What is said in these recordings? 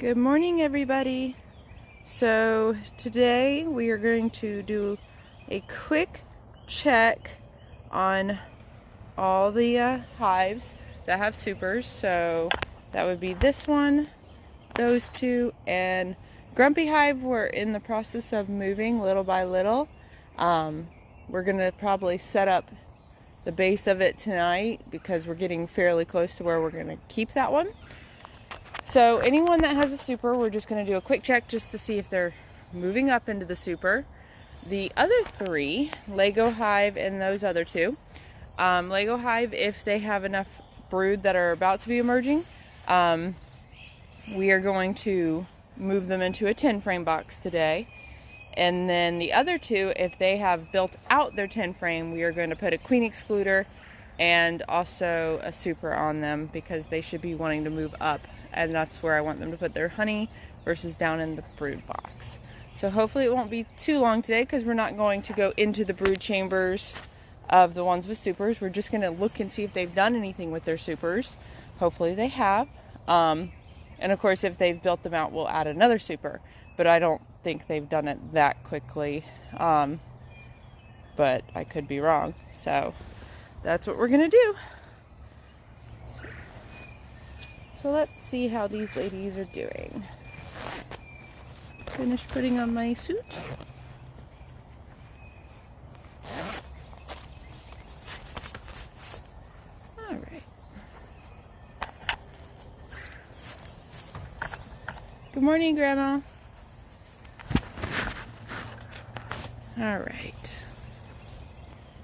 Good morning, everybody. So today we are going to do a quick check on all the hives that have supers. So that would be this one, those two, and Grumpy Hive. We're in the process of moving little by little. We're going to probably set up the base of it tonight because we're getting fairly close to where we're going to keep that one. So anyone that has a super, we're just going to do a quick check just to see if they're moving up into the super. The other three, Lego Hive and those other two, Lego Hive, if they have enough brood that are about to be emerging, we are going to move them into a 10 frame box today. And then the other two, if they have built out their 10 frame, we are going to put a queen excluder and also a super on them because they should be wanting to move up. And that's where I want them to put their honey versus down in the brood box. So hopefully it won't be too long today because we're not going to go into the brood chambers of the ones with supers. We're just going to look and see if they've done anything with their supers. Hopefully they have. And of course, if they've built them out, we'll add another super. But I don't think they've done it that quickly. But I could be wrong. So that's what we're going to do. So let's see how these ladies are doing. Finish putting on my suit. All right. Good morning, Grandma. All right.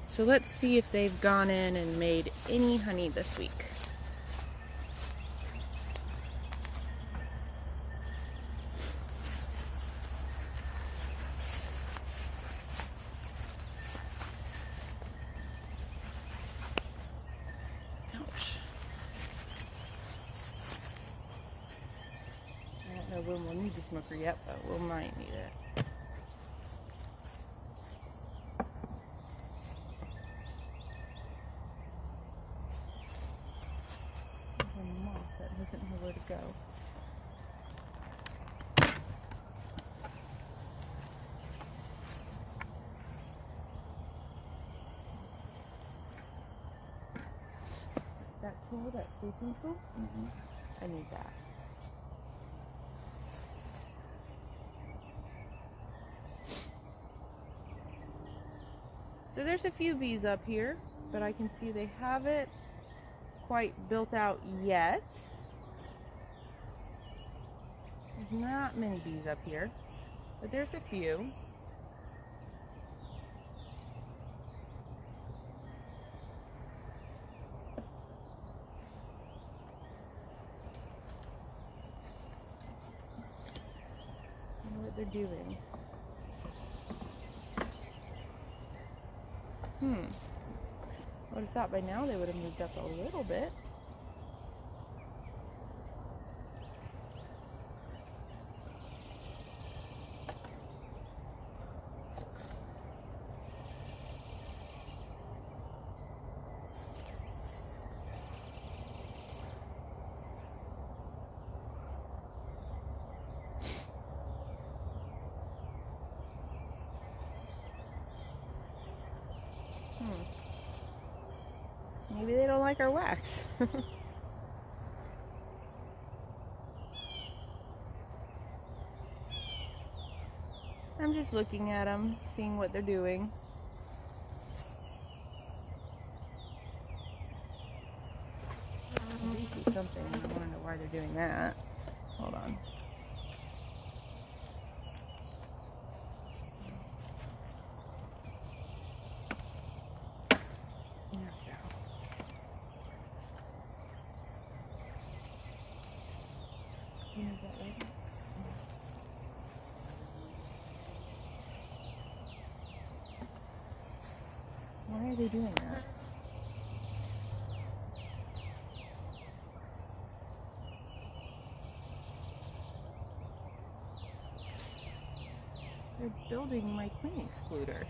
So let's see if they've gone in and made any honey this week. I don't know when we'll need the smoker yet, but we might need it. There's a moth that doesn't know where to go. That tool, that spacing tool? I need that. So there's a few bees up here, but I can see they haven't quite built out yet. There's not many bees up here, but there's a few. I wonder what they're doing. I would have thought by now they would have moved up a little bit. Maybe they don't like our wax. I'm just looking at them, seeing what they're doing. I do see something. I want to know why they're doing that. Hold on. Why are they doing that? They're building my queen excluder.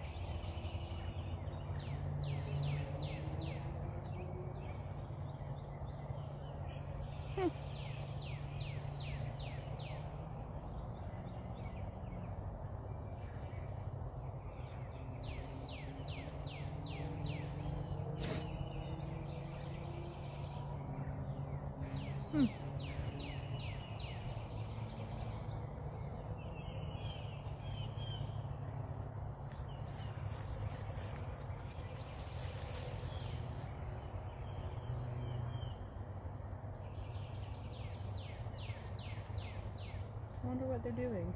wonder what they're doing.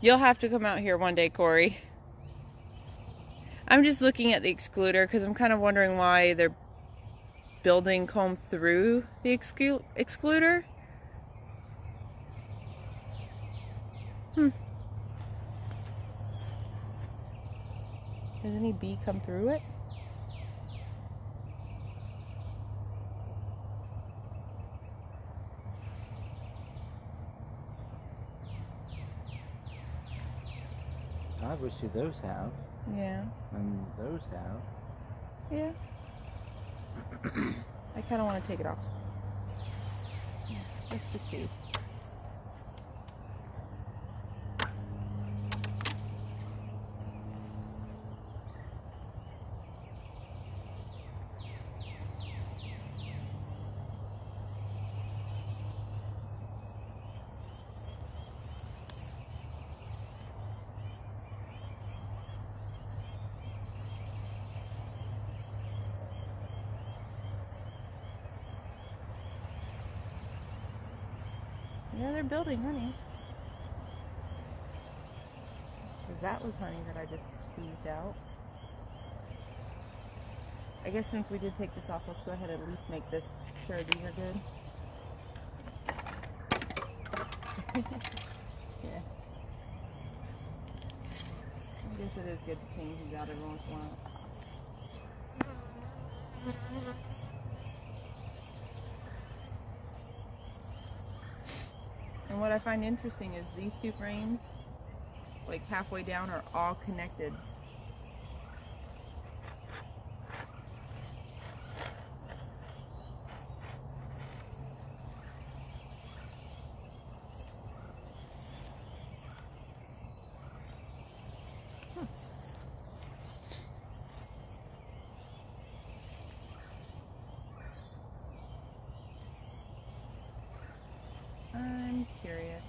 You'll have to come out here one day, Corey. I'm just looking at the excluder because I'm kind of wondering why they're building comb through the excluder. Does any bee come through it? Obviously those have. Yeah. And those have. Yeah. I kind of want to take it off. Just to see. Yeah, they're building honey. Because that was honey that I just squeezed out. I guess since we did take this off, let's go ahead and at least make this sure these are good. Yeah. I guess it is good to change these out every once in a while. And what I find interesting is these two frames, like halfway down, are all connected. I'm curious.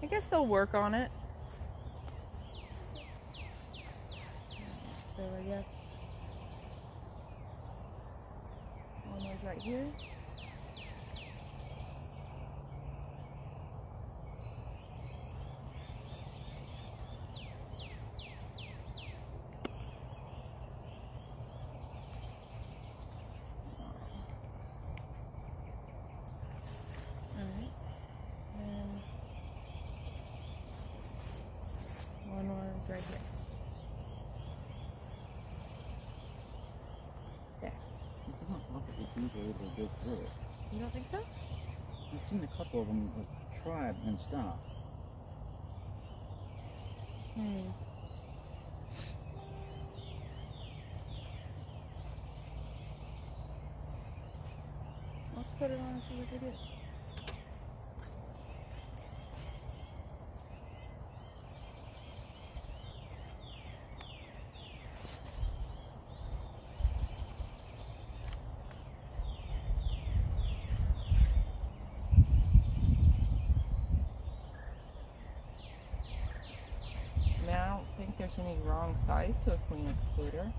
I guess they'll work on it. So I guess one was right here. Alright. And one was right here. There. It doesn't look like these are able to go through it. You don't think so? I've seen a couple of them try and stop. Let's put it on and see what they do. I mean, I don't think there's any wrong size to a queen excluder.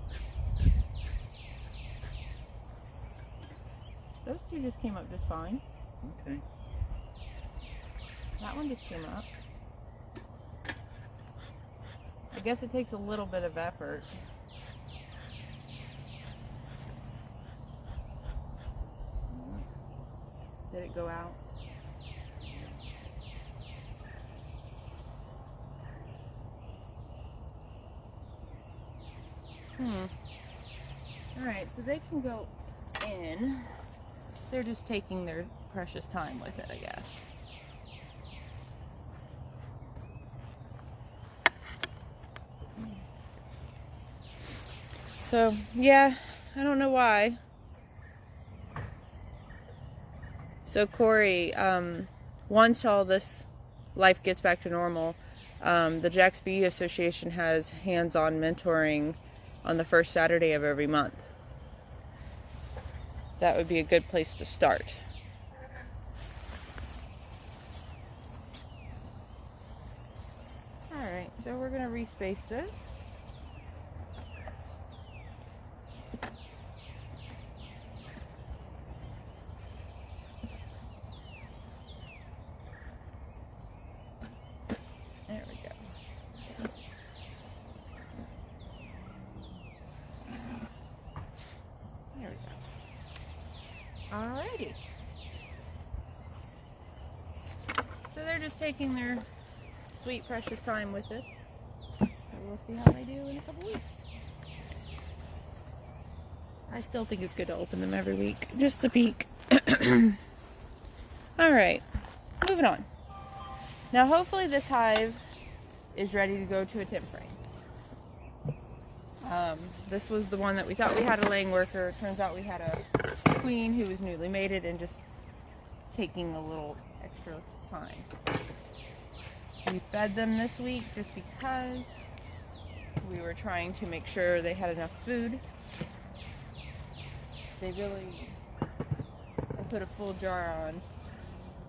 Those two just came up just fine. Okay. That one just came up. I guess it takes a little bit of effort. Did it go out? Alright, so they can go in. They're just taking their precious time with it, I guess. So, yeah, I don't know why. So Corey, once all this life gets back to normal, the Jack's Bee Association has hands-on mentoring on the first Saturday of every month. That would be a good place to start. Alright, so we're going to respace this. There we go. There we go. Alrighty. So they're just taking their sweet, precious time with this. So we'll see how they do in a couple weeks. I still think it's good to open them every week, just to peek. Alright, moving on. Now hopefully this hive is ready to go to a tip frame. This was the one that we thought we had a laying worker. It turns out we had a queen who was newly mated and just taking a little extra time. We fed them this week just because we were trying to make sure they had enough food. They really, I put a full jar on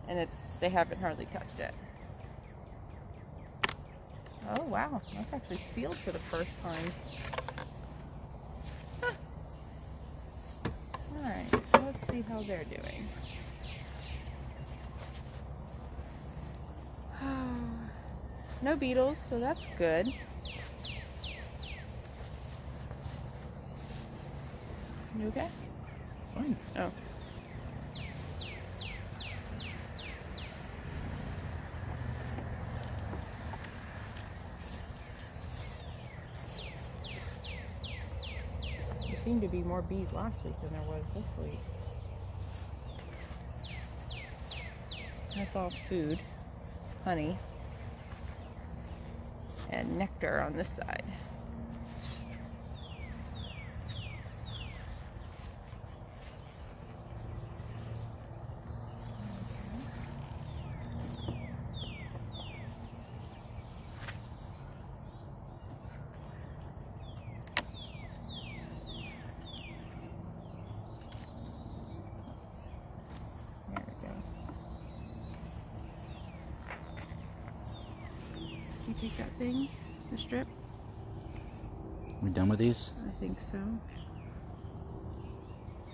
and they haven't hardly touched it. Oh wow, that's actually sealed for the first time. Huh. Alright, so let's see how they're doing. No beetles, so that's good. You okay? Fine. Oh. There seemed to be more bees last week than there was this week. That's all food, honey, and nectar on this side. You take that thing, the strip? We done with these? I think so.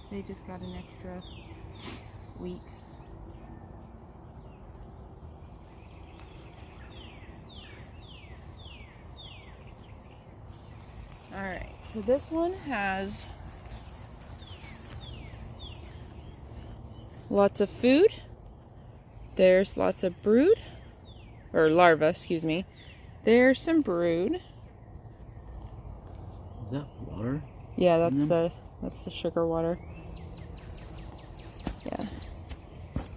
They just got an extra week. Alright, so this one has lots of food. There's lots of brood, or larvae, excuse me. There's some brood. Is that water? Yeah, that's the sugar water. Yeah.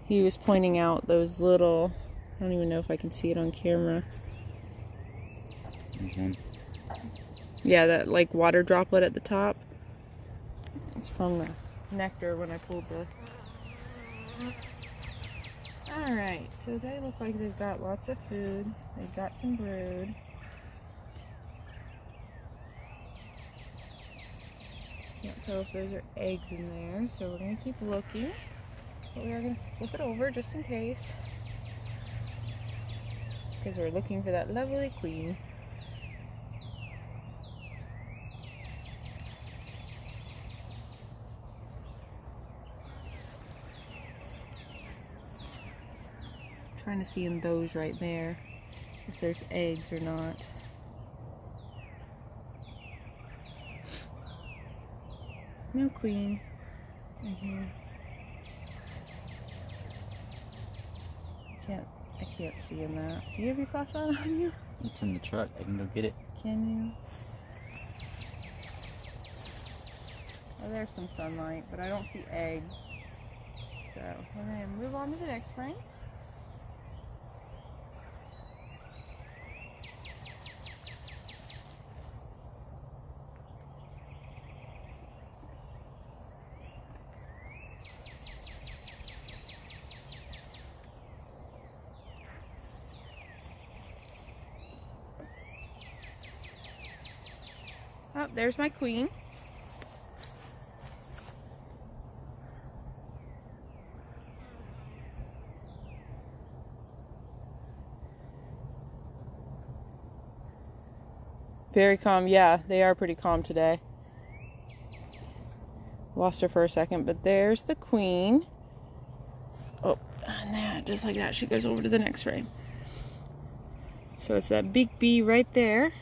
He was pointing out those little, I don't even know if I can see it on camera. Okay. Yeah, that like water droplet at the top. It's from the nectar when I pulled the... Alright, so they look like they've got lots of food. They've got some brood. Can't tell if those are eggs in there, so we're going to keep looking. But we are going to flip it over just in case. Because we're looking for that lovely queen. Trying to see in those right there if there's eggs or not. No queen in here. I can't see in that. Do you have your flashlight on you? It's in the truck. I can go get it. Can you? Oh, there's some sunlight, but I don't see eggs. So we're going to move on to the next frame. Oh, there's my queen. Very calm. Yeah, they are pretty calm today. Lost her for a second, but there's the queen. Oh, and that, just like that, she goes over to the next frame. So it's that big bee right there.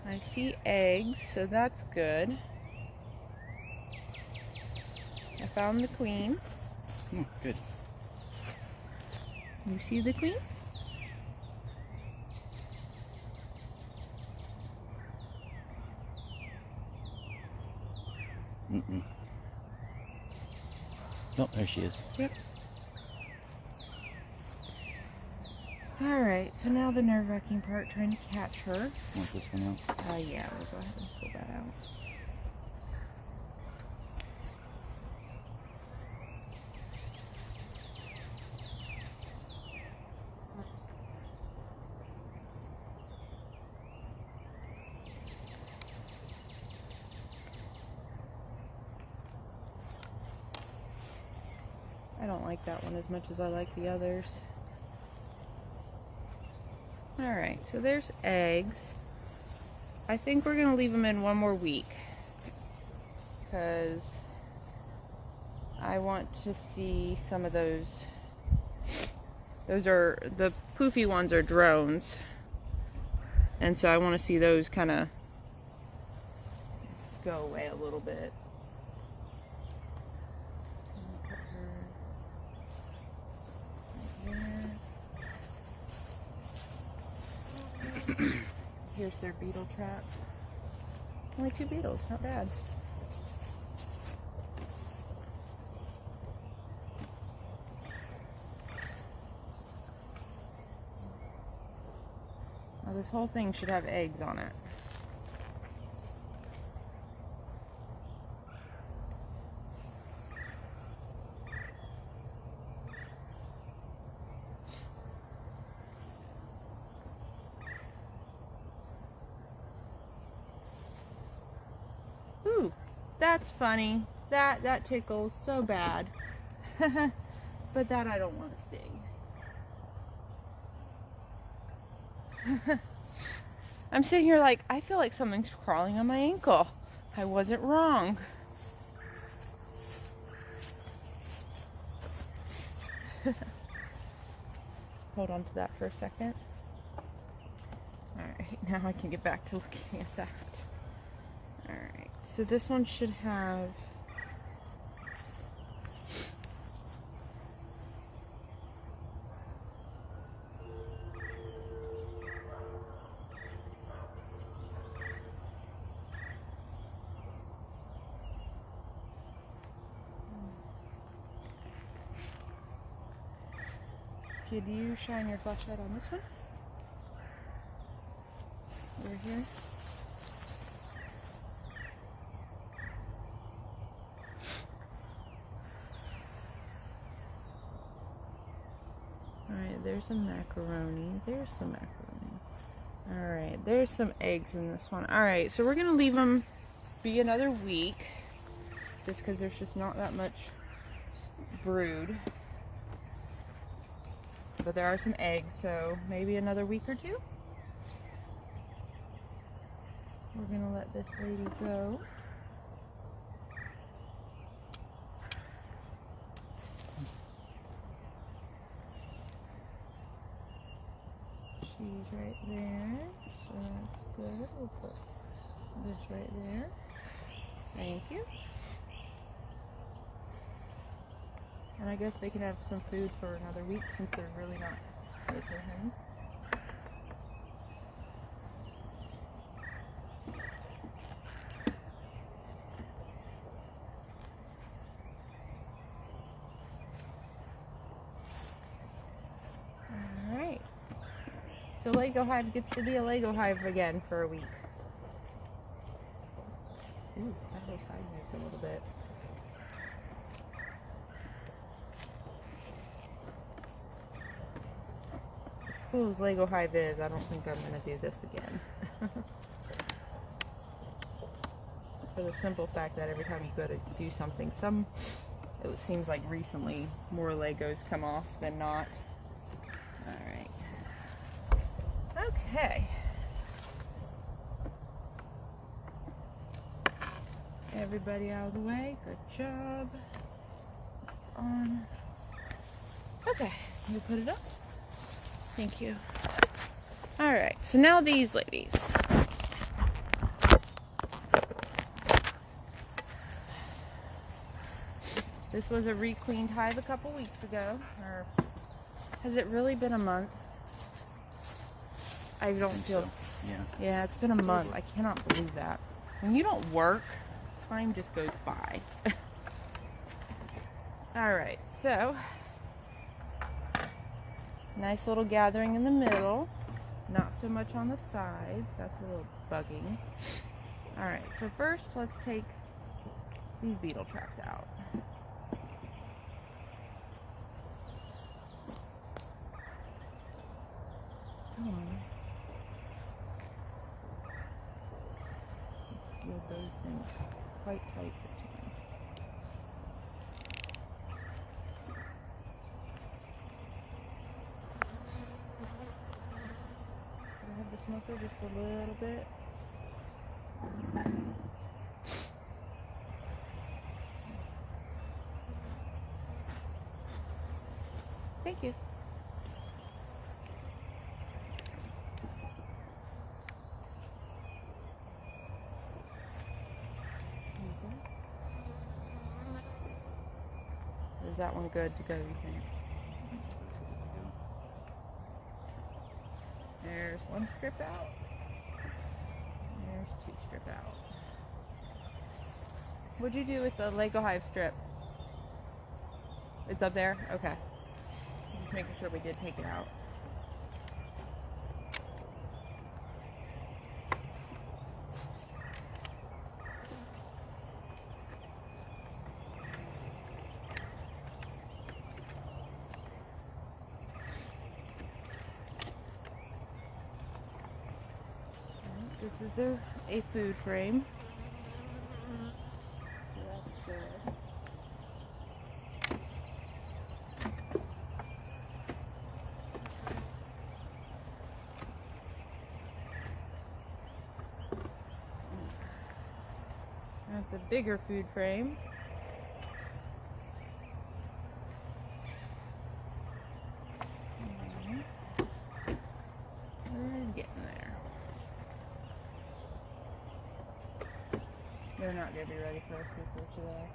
I see eggs, so that's good. I found the queen. Oh, good. You see the queen? Mm-mm. Oh, there she is. Yep. Alright, so now the nerve-wracking part, trying to catch her. Want this one out? Yeah, we'll go ahead and pull that out. I don't like that one as much as I like the others. Alright, so there's eggs. I think we're going to leave them in one more week, because I want to see some of those. Those are, the poofy ones are drones, and so I want to see those kind of go away a little bit. Here's their beetle trap. Only 2 beetles, not bad. Now this whole thing should have eggs on it. Ooh, that's funny. That tickles so bad. But that I don't want to sting. I'm sitting here like, I feel like something's crawling on my ankle. I wasn't wrong. Hold on to that for a second. Alright, now I can get back to looking at that. Alright, so this one should have... Could you shine your flashlight on this one? Over here. Alright, there's some macaroni. There's some macaroni. Alright, there's some eggs in this one. Alright, so we're going to leave them be another week, just because there's just not that much brood. But there are some eggs, so maybe another week or two. We're going to let this lady go. there. So that's good. We'll put this right there. Thank you. And I guess they can have some food for another week since they're really not with their home. Alright. So Lego Hive gets to be a Lego Hive again for a week. Ooh, that little side moved a little bit. As cool as Lego Hive is, I don't think I'm going to do this again. For the simple fact that every time you go to do something, it seems like recently more Legos come off than not. Alright. Okay. Everybody out of the way. Good job. It's on. Okay, you put it up. Thank you. Alright, so now these ladies. This was a requeened hive a couple weeks ago. Or has it really been a month? I don't feel. So. Yeah. Yeah, it's been a month. I cannot believe that. When you don't work, time just goes by. Alright, so nice little gathering in the middle. Not so much on the sides. That's a little bugging. Alright, so first let's take these beetle traps out. Come on. Let's seal those things quite tight this time. Can I have the smoker just a little bit? Thank you. Is that one good to go, you think? There's one strip out. There's two strip out. What'd you do with the Lego Hive strip? It's up there? Okay. Just making sure we did take it out. This is a food frame. So that's good. That's a bigger food frame. We're getting there. They're not going to be ready for a super today.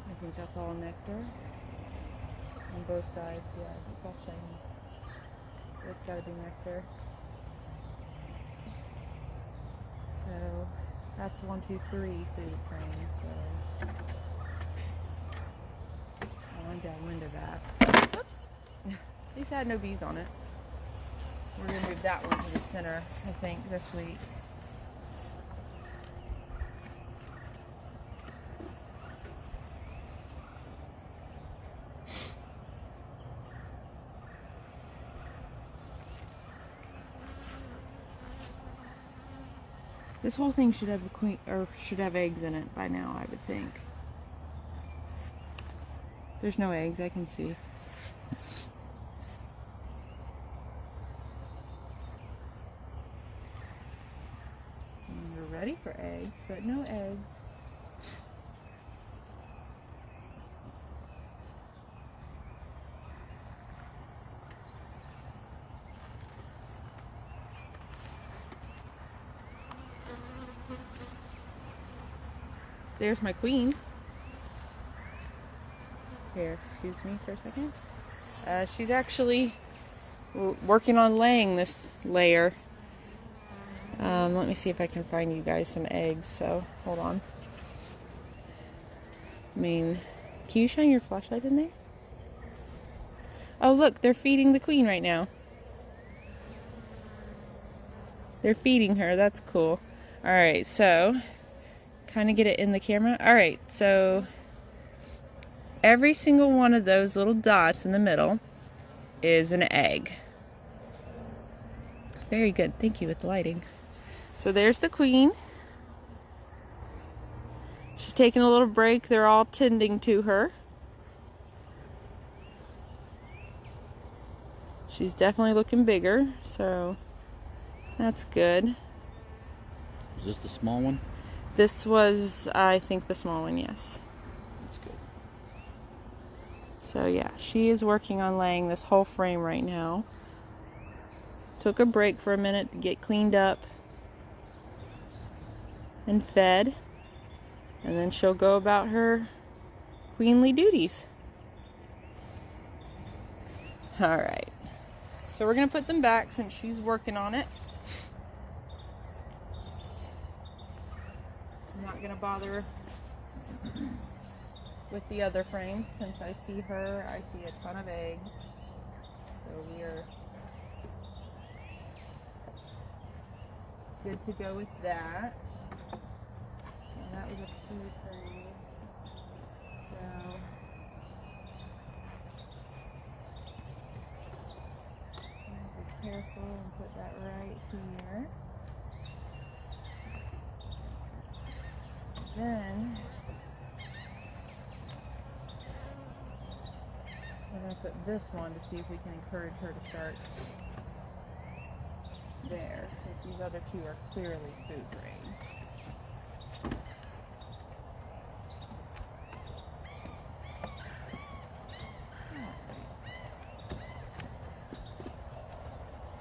I think that's all nectar. On both sides, yeah, it's all shiny. So it's got to be nectar. So that's 1, 2, 3 food frames. So I'm downwind of that. Whoops. At least I had no bees on it. We're going to move that one to the center, I think, this week. This whole thing should have a queen, or should have eggs in it by now, I would think. There's no eggs, I can see. And we're ready for eggs, but no eggs. There's my queen. Here, excuse me for a second. She's actually working on laying this layer. Let me see if I can find you guys some eggs, so hold on. I mean, can you shine your flashlight in there? Oh look, they're feeding the queen right now. They're feeding her, that's cool. Alright, so, kind of get it in the camera. Alright, so, every single one of those little dots in the middle is an egg. Very good, thank you with the lighting. So there's the queen. She's taking a little break. They're all tending to her. She's definitely looking bigger, so that's good. Is this the small one? This was, I think, the small one, yes. That's good. So yeah, she is working on laying this whole frame right now. Took a break for a minute to get cleaned up and fed, and then she'll go about her queenly duties. Alright, so we're going to put them back since she's working on it. I'm not going to bother with the other frames since I see her, I see a ton of eggs. So we are good to go with that. And that was a 2 frame. So be careful and put that right here. Then we're going to put this one to see if we can encourage her to start there, since these other two are clearly food grade.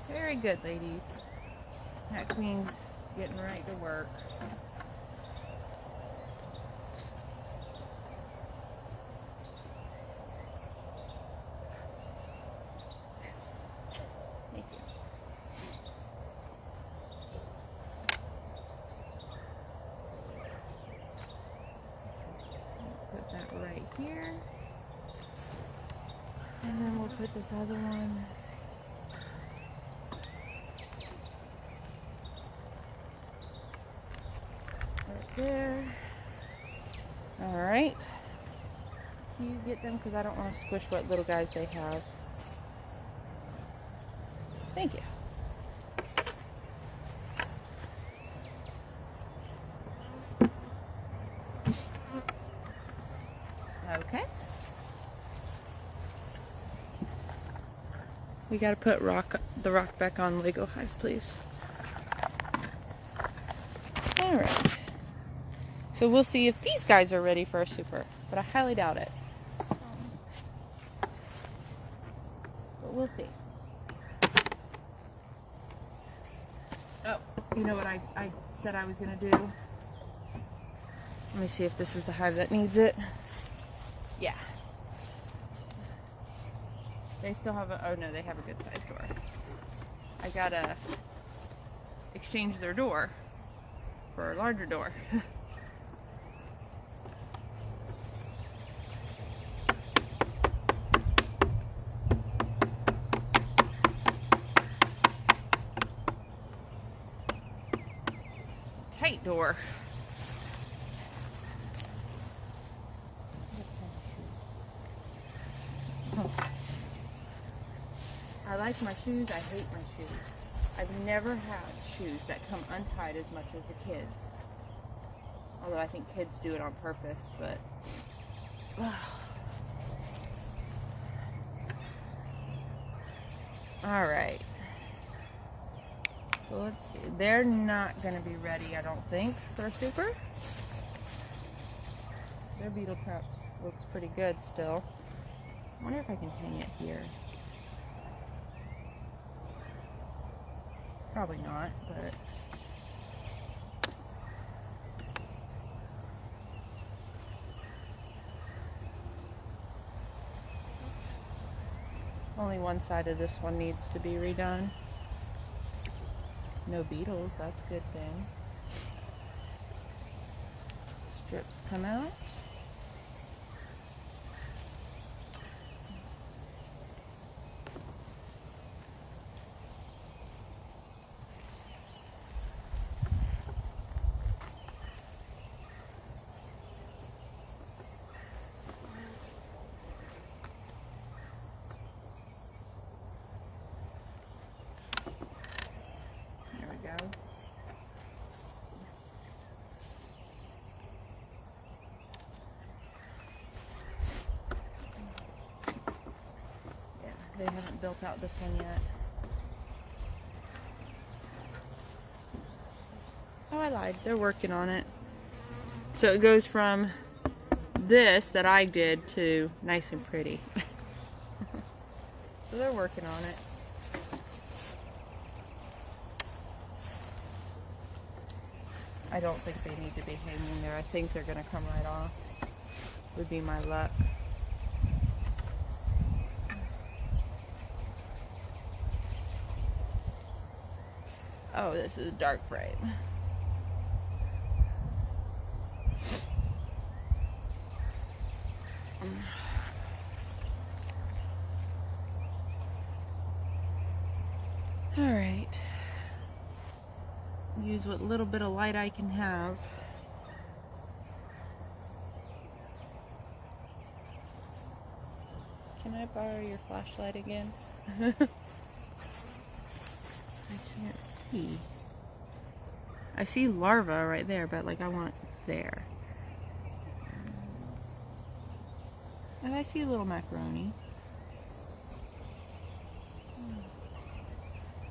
Very good, ladies. That queen's getting right to work. Thank you. Put that right here. And then we'll put this other one there. Alright. Can you get them? Because I don't want to squish what little guys they have. Thank you. Okay. We gotta put the rock back on Lego Hive, please. Alright. So we'll see if these guys are ready for a super, but I highly doubt it. But we'll see. Oh, you know what I said I was going to do? Let me see if this is the hive that needs it. Yeah. They still have oh no, they have a good sized door. I gotta exchange their door for a larger door. Tight door. I like my shoes, I hate my shoes. I've never had shoes that come untied as much as the kids. Although I think kids do it on purpose, but... Alright. So let's see. They're not going to be ready, I don't think, for a super. Their beetle trap looks pretty good still. I wonder if I can hang it here. Probably not, but... Only one side of this one needs to be redone. No beetles, that's a good thing. Strips come out. There we go. Yeah, they haven't built out this one yet. Oh, I lied. They're working on it. So it goes from this that I did to nice and pretty. So they're working on it. I don't think they need to be hanging there. I think they're going to come right off. Would be my luck. Oh, this is a dark frame. Alright. Use what little bit of light I can have. Can I borrow your flashlight again? I can't see. I see larvae right there, but like I want there. And I see a little macaroni.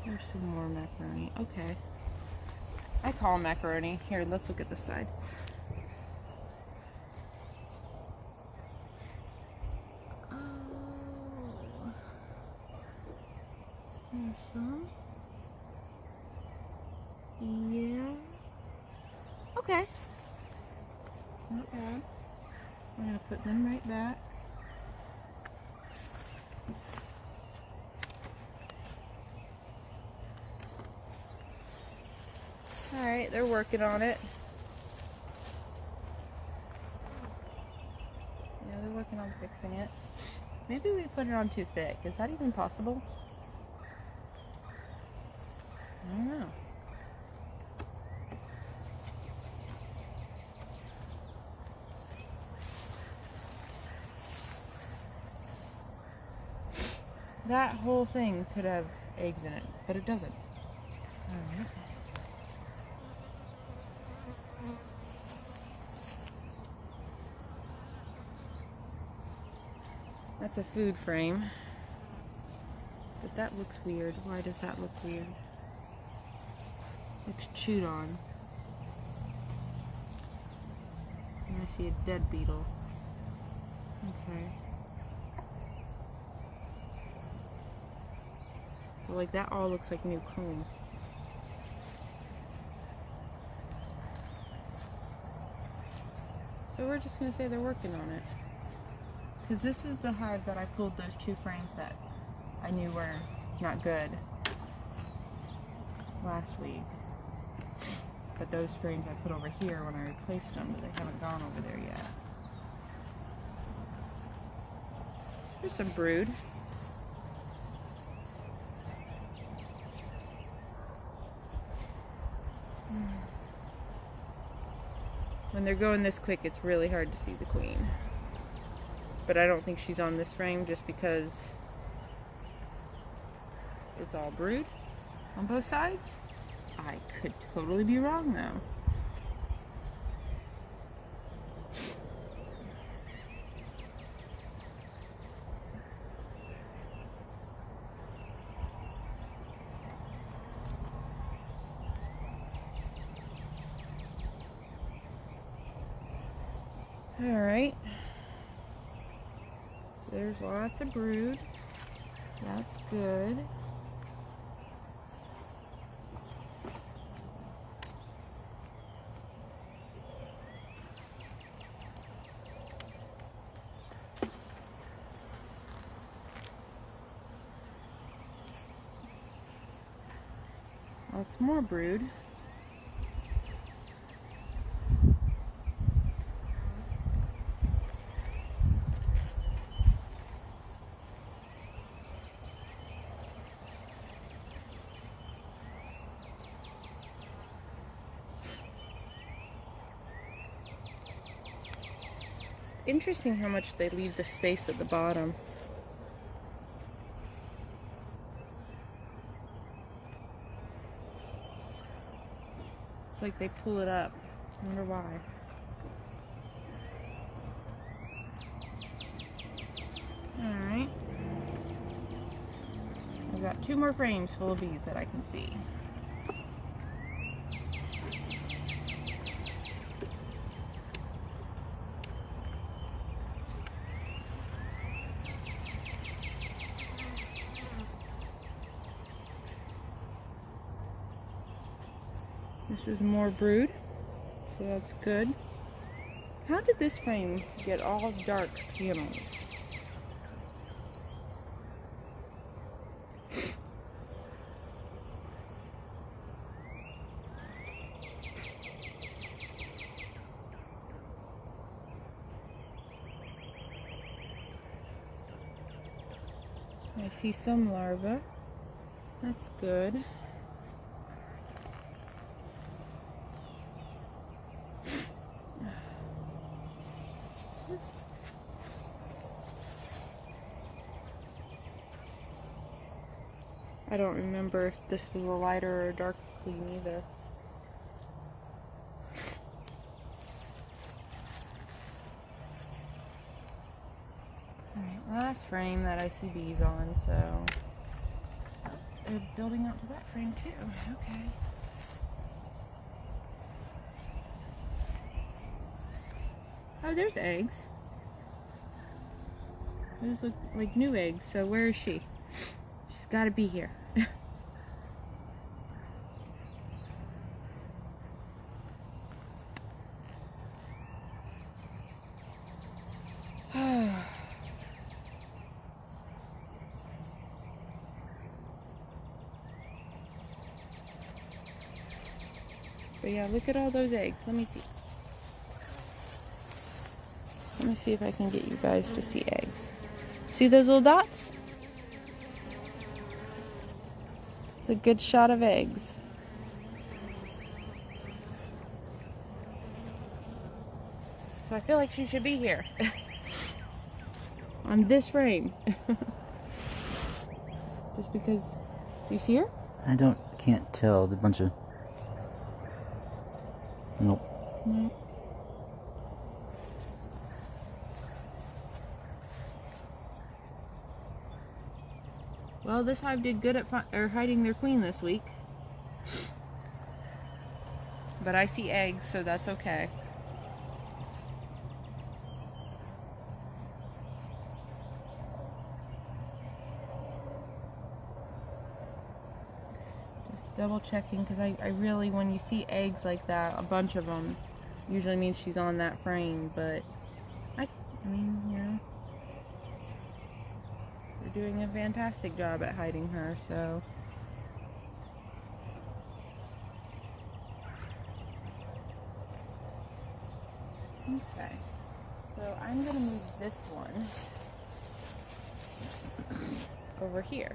There's some more macaroni. Okay. I call them macaroni. Here, let's look at this side. Oh. There's some. Yeah. Okay. Not bad. I'm going to put them right back. Alright, they're working on it. Yeah, they're working on fixing it. Maybe we put it on too thick. Is that even possible? I don't know. That whole thing could have eggs in it, but it doesn't. Alright. That's a food frame. But that looks weird. Why does that look weird? Looks chewed on. And I see a dead beetle. Okay. So like that all looks like new comb. So we're just going to say they're working on it. Because this is the hive that I pulled those two frames that I knew were not good last week. But those frames I put over here when I replaced them, but they haven't gone over there yet. There's some brood. When they're going this quick, it's really hard to see the queen. But I don't think she's on this frame just because it's all brood on both sides. I could totally be wrong though. Alright. There's lots of brood. That's good. Lots more brood. Interesting how much they leave the space at the bottom. It's like they pull it up. I wonder why. Alright. I've got 2 more frames full of bees that I can see. This is more brood, so that's good. How did this frame get all dark panels? I see some larvae. That's good. I don't remember if this was a lighter or a dark queen either. Alright, last frame that I see bees on, so they're building up to that frame too. Okay. Oh, there's eggs. Those look like new eggs, so where is she? She's gotta be here. But yeah, look at all those eggs. Let me see. Let me see if I can get you guys to see eggs. See those little dots? It's a good shot of eggs. So I feel like she should be here. On this frame. Just because, do you see her? Can't tell. The bunch of, nope. No. Well, this hive did good at hiding their queen this week. But I see eggs, so that's okay. Just double checking, because I really, when you see eggs like that, a bunch of them, usually means she's on that frame, but I mean, you know, they're doing a fantastic job at hiding her, so. Okay, so I'm going to move this one over here.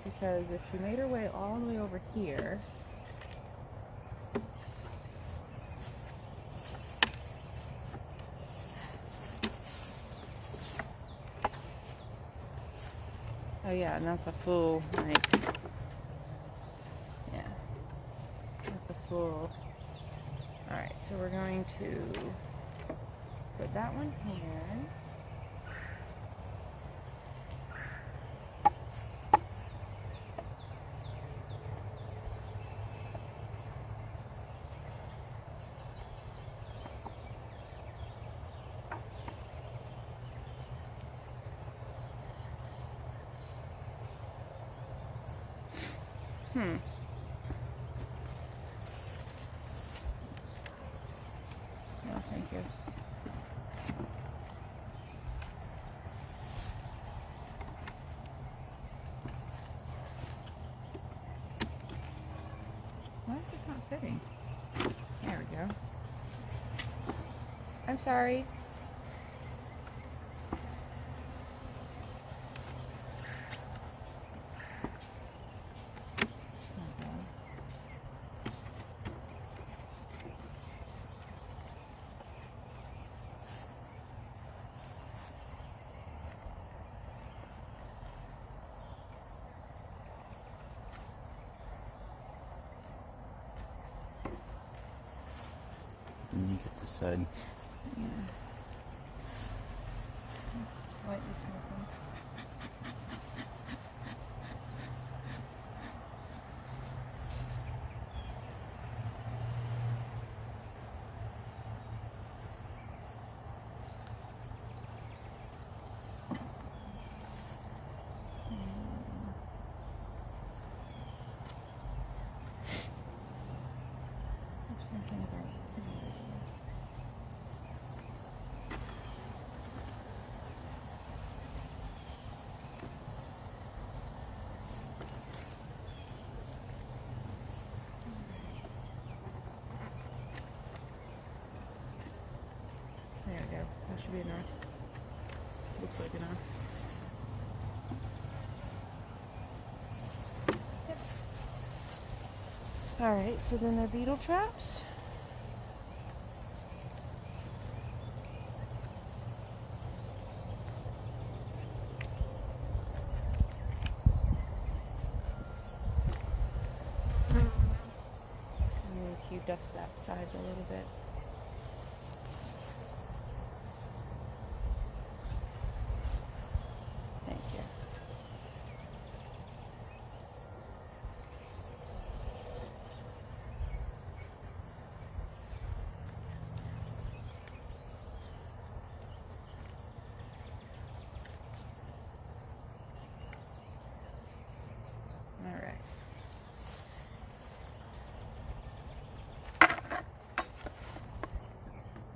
Because if she made her way all the way over here, oh yeah, and that's a full, like, yeah, that's a full. Alright, so we're going to put that one here. Oh, thank you. Okay. There we go. I'm sorry. And you get this side. Yeah. Lightly smoking. There's something about there we go. That should be enough. Looks like enough. Yep. Alright, so then they're beetle traps. And then if you dust that side a little bit. Thank you. Alright.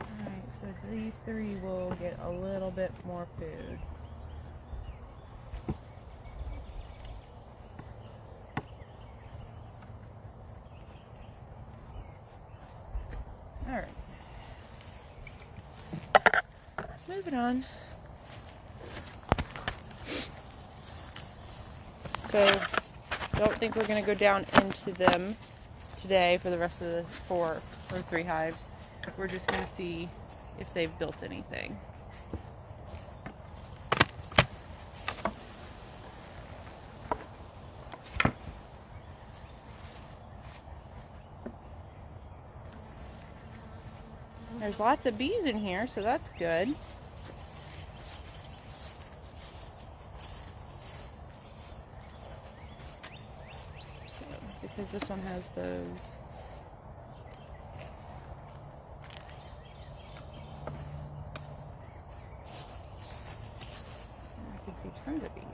Alright, so these three will get a little bit more food. Alright. Moving on. So, don't think we're going to go down into them today for the rest of the 4 or 3 hives. We're just going to see if they've built anything. There's lots of bees in here, so that's good. So, because this one has those. I can see tons of bees.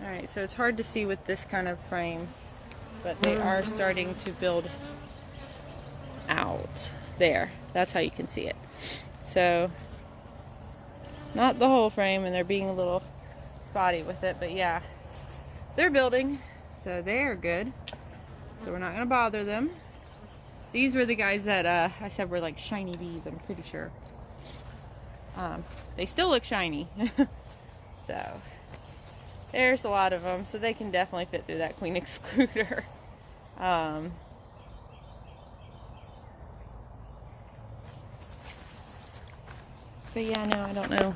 Alright, so it's hard to see with this kind of frame, but they are starting to build out. There, that's how you can see it. So, not the whole frame, and they're being a little spotty with it, but yeah, they're building, so they are good. So we're not going to bother them. These were the guys that I said were like shiny bees, I'm pretty sure. They still look shiny. So, there's a lot of them, so they can definitely fit through that queen excluder. But yeah, no, I don't know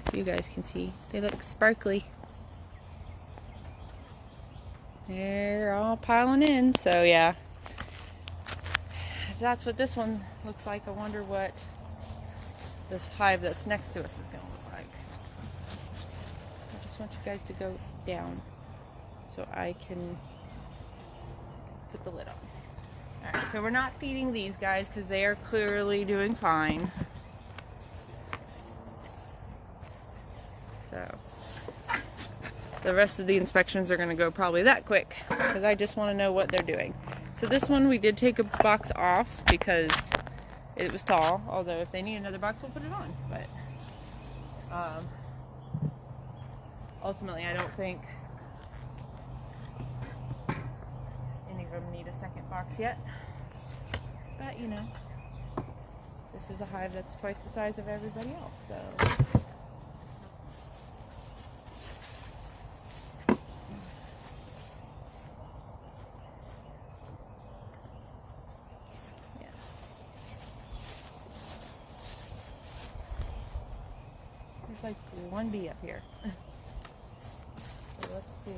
if you guys can see. They look sparkly. They're all piling in, so yeah. If that's what this one looks like, I wonder what this hive that's next to us is going to look like. I just want you guys to go down so I can put the lid on. Alright, so we're not feeding these guys because they are clearly doing fine. So, the rest of the inspections are going to go probably that quick because I just want to know what they're doing. So this one we did take a box off because it was tall, although if they need another box we'll put it on. But ultimately I don't think of them need a second box yet. But you know, this is a hive that's twice the size of everybody else, so. Yeah. There's like one bee up here. So let's see.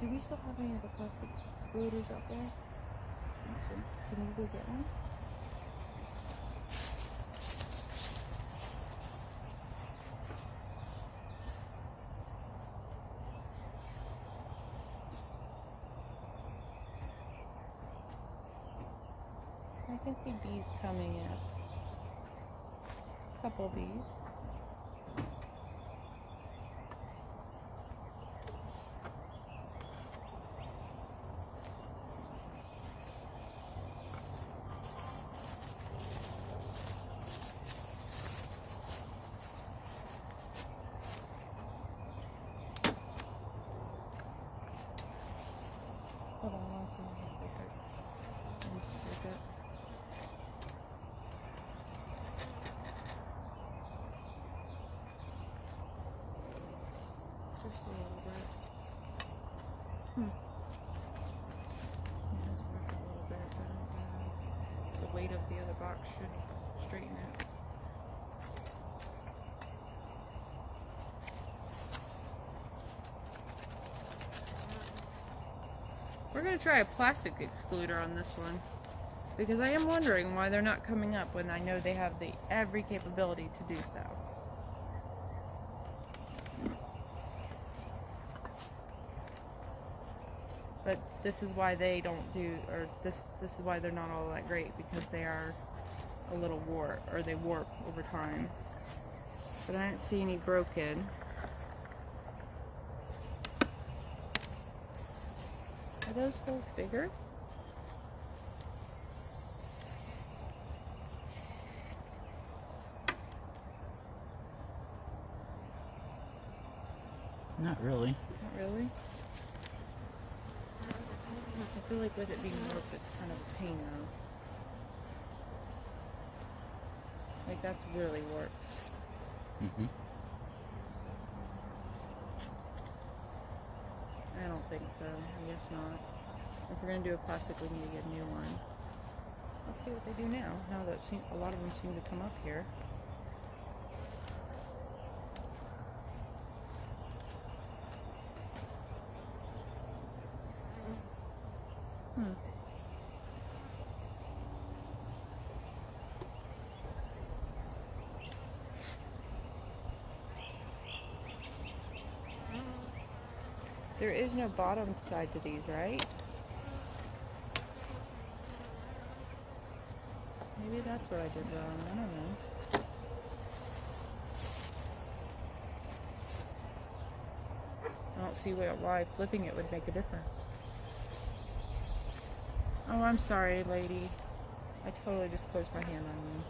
Do we still have any of the plastic excluders out there? Can you go get one? I can see bees coming in. A couple bees. Hold on one second. Let me stick it. Just a little bit. Yeah, it's worked a little bit, but the weight of the other box should straighten it. We're going to try a plastic excluder on this one, because I am wondering why they're not coming up when I know they have every capability to do so. But this is why they don't do, or this is why they're not all that great, because they are a little warped, or they warp over time. But I don't see any broken. Are those holes bigger? Not really. Not really? I feel like with it being warped, it's kind of a pain though. Like that's really warped. Mm-hmm. I don't think so. I guess not. If we're going to do a plastic, we need to get a new one. Let's see what they do now. Now that a lot of them seem to come up here. There is no bottom side to these, right? Maybe that's what I did wrong. I don't know. I don't see why flipping it would make a difference. Oh, I'm sorry, lady. I totally just closed my hand on you.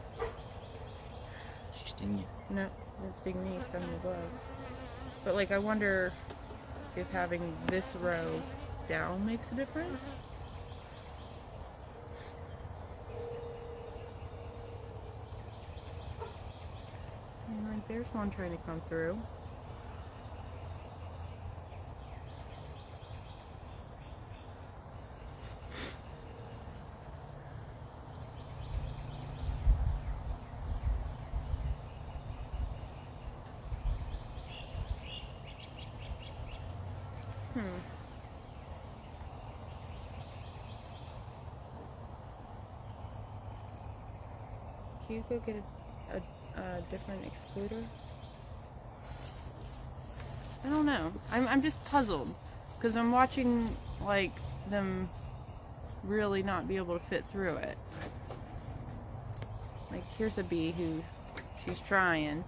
She sting you? No, it didn't sting me, it stung your glove. But like, I wonder if having this row down makes a difference. And like, there's one trying to come through. Can you go get a different excluder? I don't know. I'm just puzzled because I'm watching like them really not be able to fit through it. Like, here's a bee who she's trying.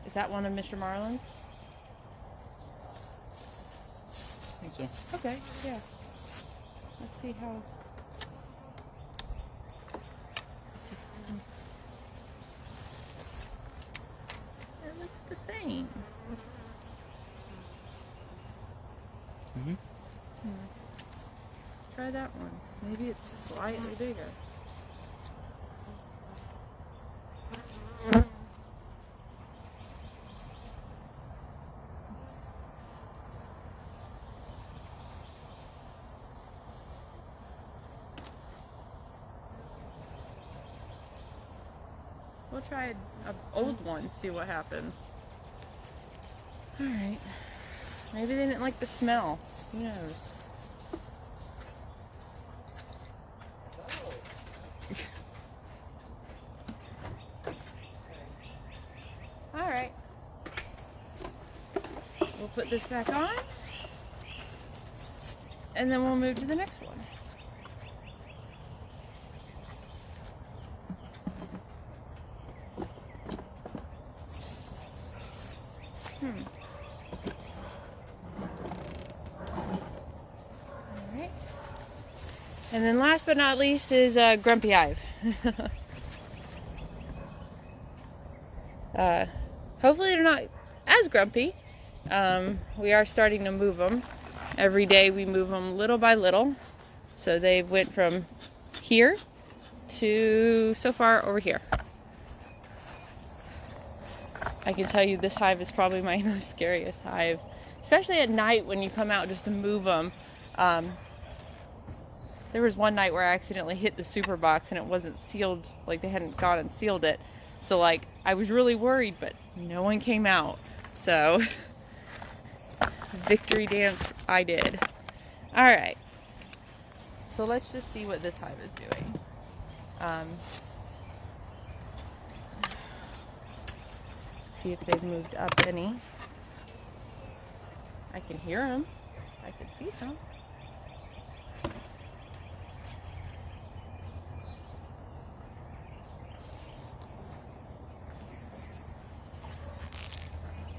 Is that one of Mr. Marlin's? I think so. Okay, yeah. Let's see how. Let's see if it comes. It looks the same. Try that one. Maybe it's slightly bigger. We'll try an old one, see what happens. Alright. Maybe they didn't like the smell. Who knows? Alright. We'll put this back on. And then we'll move to the next one. Alright. And then last but not least is Grumpy Hive. Hopefully they're not as grumpy. We are starting to move them. Every day we move them little by little. So they went from here to so far over here. I can tell you this hive is probably my most scariest hive. Especially at night when you come out just to move them. There was one night where I accidentally hit the super box and it wasn't sealed, like they hadn't gone and sealed it. So like, I was really worried, but no one came out. So, victory dance I did. Alright. So let's just see what this hive is doing. See if they've moved up any. I can hear them. I can see some.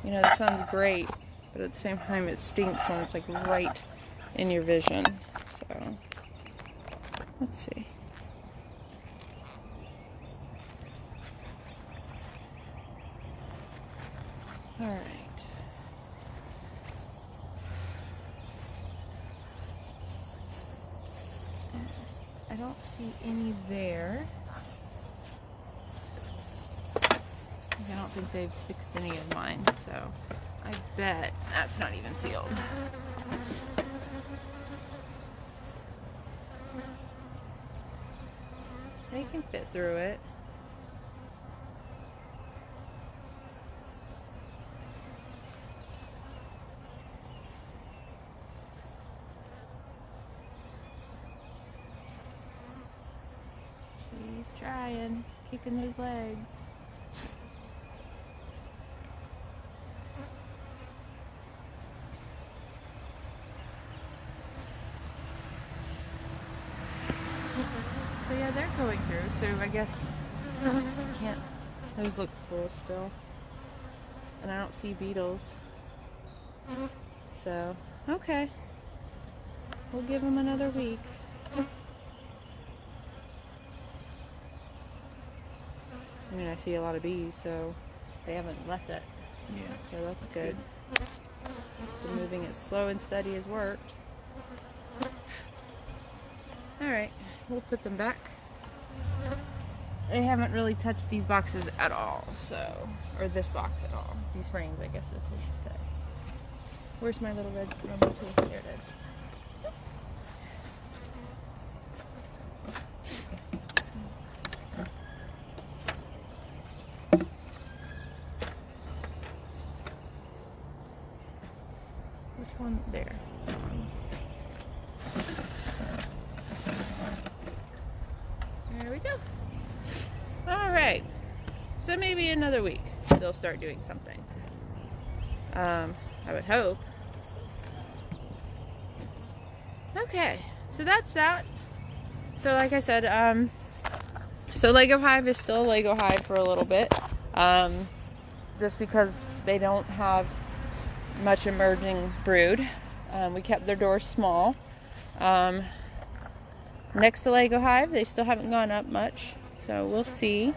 You know, the sun's great, but at the same time it stinks when it's like right in your vision. So, let's see. Alright. I don't see any there. I don't think they've fixed any of mine, so I bet that's not even sealed. They can fit through it. She's trying, kicking those legs. So yeah, they're going through, so I guess can't, those look full still. And I don't see beetles. So, okay. We'll give them another week. I mean, I see a lot of bees, so they haven't left it. Yeah. So that's good. So moving it slow and steady has worked. Alright, we'll put them back. They haven't really touched these boxes at all, so, or this box at all. These frames, I guess is what I should say. Where's my little red rumble tool? There it is. Which one? There. There we go. Alright. So maybe another week they'll start doing something. I would hope. Okay, so that's that. So like I said, so Lego Hive is still a Lego Hive for a little bit, just because they don't have much emerging brood. We kept their doors small. Next to Lego Hive, they still haven't gone up much, so we'll see.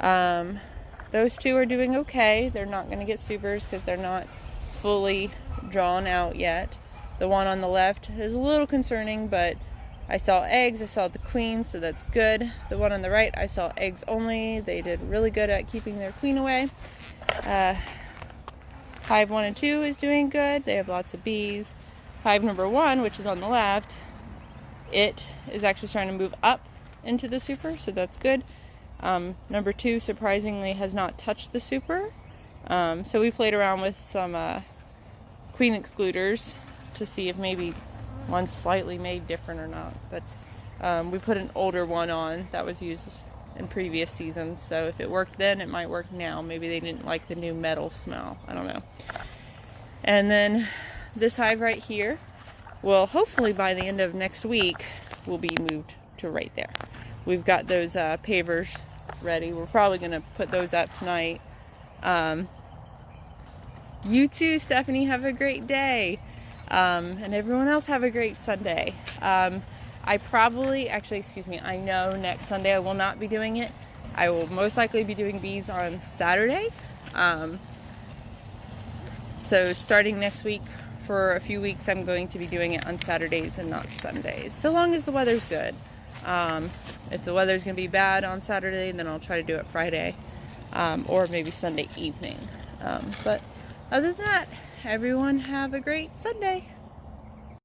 Those two are doing okay. They're not going to get supers because they're not fully drawn out yet. The one on the left is a little concerning, but I saw eggs. I saw the queen, so that's good. The one on the right, I saw eggs only. They did really good at keeping their queen away. Hive 1 and 2 is doing good. They have lots of bees. Hive number 1, which is on the left, it is actually starting to move up into the super, so that's good. Number 2, surprisingly, has not touched the super. So we played around with some queen excluders to see if maybe one's slightly made different or not. But we put an older one on that was used in previous seasons, so if it worked then, it might work now. Maybe they didn't like the new metal smell. I don't know. And then this hive right here will hopefully by the end of next week will be moved to right there. We've got those pavers ready. We're probably going to put those up tonight. You too, Stephanie, have a great day. And everyone else have a great Sunday. I know next Sunday I will not be doing it. I will most likely be doing bees on Saturday. So starting next week, for a few weeks, I'm going to be doing it on Saturdays and not Sundays, so long as the weather's good. If the weather's going to be bad on Saturday, then I'll try to do it Friday, or maybe Sunday evening. But other than that, everyone have a great Sunday.